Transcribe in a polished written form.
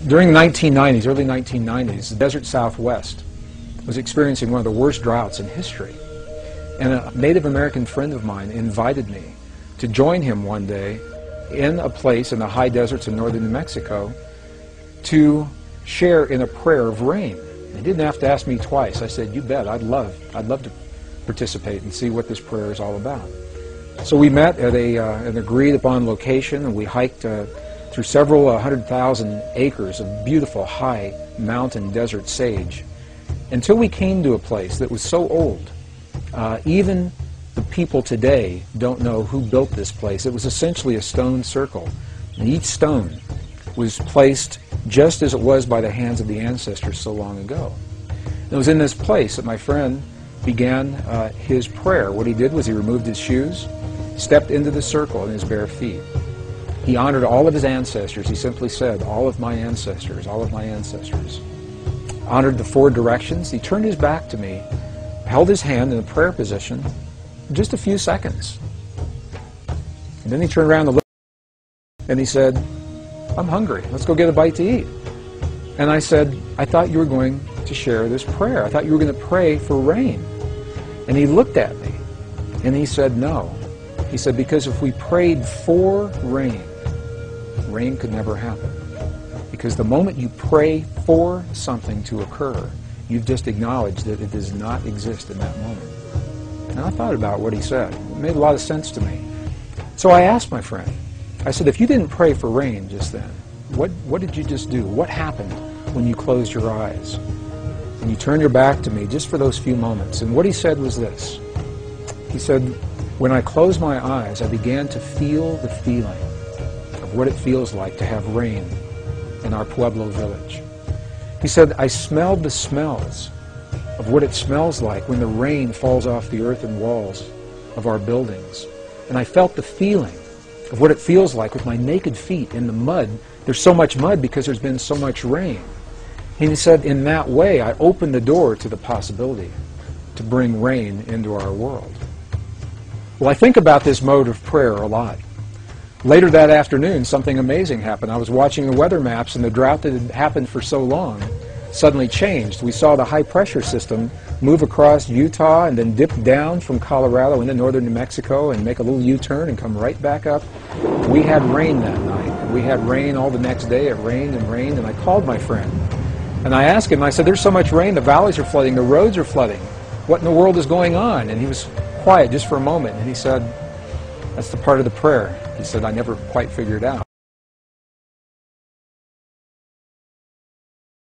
During the 1990s, early 1990s, the desert Southwest was experiencing one of the worst droughts in history. And a Native American friend of mine invited me to join him one day in a place in the high deserts of northern New Mexico to share in a prayer of rain. He didn't have to ask me twice. I said, you bet, I'd love to participate and see what this prayer is all about. So we met at an agreed upon location, and we hiked through several 100,000 acres of beautiful high mountain desert sage until we came to a place that was so old. Even the people today don't know who built this place. It was essentially a stone circle, and each stone was placed just as it was by the hands of the ancestors so long ago. It was in this place that my friend began his prayer. What he did was he removed his shoes, stepped into the circle in his bare feet. He honored all of his ancestors. He simply said, all of my ancestors, all of my ancestors. Honored the four directions. He turned his back to me, held his hand in a prayer position for just a few seconds. And then he turned around and looked and he said, I'm hungry. Let's go get a bite to eat. And I said, I thought you were going to share this prayer. I thought you were going to pray for rain. And he looked at me and he said, no. He said, because if we prayed for rain, rain could never happen. Because the moment you pray for something to occur, you've just acknowledged that it does not exist in that moment. And I thought about what he said. It made a lot of sense to me. So I asked my friend, I said, if you didn't pray for rain just then, what did you just do? What happened when you closed your eyes? And you turned your back to me just for those few moments. And what he said was this. He said, when I closed my eyes, I began to feel the feeling of what it feels like to have rain in our Pueblo village. He said, I smelled the smells of what it smells like when the rain falls off the earthen walls of our buildings. And I felt the feeling of what it feels like with my naked feet in the mud. There's so much mud because there's been so much rain. And he said, in that way, I opened the door to the possibility to bring rain into our world. Well, I think about this mode of prayer a lot. Later that afternoon, something amazing happened. I was watching the weather maps, and the drought that had happened for so long suddenly changed. We saw the high-pressure system move across Utah and then dip down from Colorado into northern New Mexico and make a little U-turn and come right back up. We had rain that night. We had rain all the next day. It rained, and I called my friend. And I asked him, I said, there's so much rain, the valleys are flooding, the roads are flooding. What in the world is going on? And he was quiet just for a moment, and he said, that's the part of the prayer. He said, I never quite figured out.